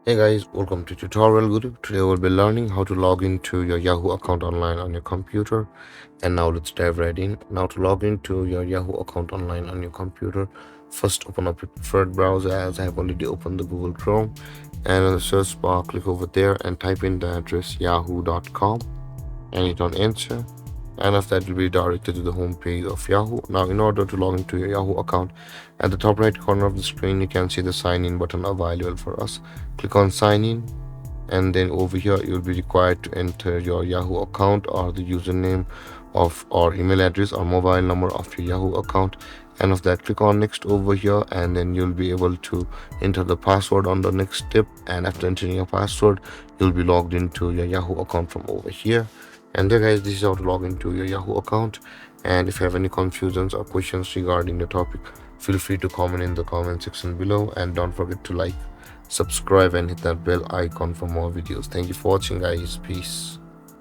Hey guys, welcome to Tutorial Guru. Today we'll be learning how to log into your Yahoo account online on your computer. And now let's dive right in. Now to log into your Yahoo account online on your computer, first open up your preferred browser as I have already opened the Google Chrome. And in the search bar, click over there and type in the address yahoo.com and hit on enter, and after that you'll be directed to the home page of Yahoo. Now in order to log into your Yahoo account, at the top right corner of the screen you can see the sign in button available for us. Click on sign in, and then over here you'll be required to enter your Yahoo account or the username of or email address or mobile number of your Yahoo account, and of that click on next over here, and then you'll be able to enter the password on the next step. And after entering your password, you'll be logged into your Yahoo account from over here. And there guys, this is how to log into your Yahoo account. And if you have any confusions or questions regarding the topic, feel free to comment in the comment section below, and don't forget to like, subscribe and hit that bell icon for more videos. Thank you for watching guys. Peace.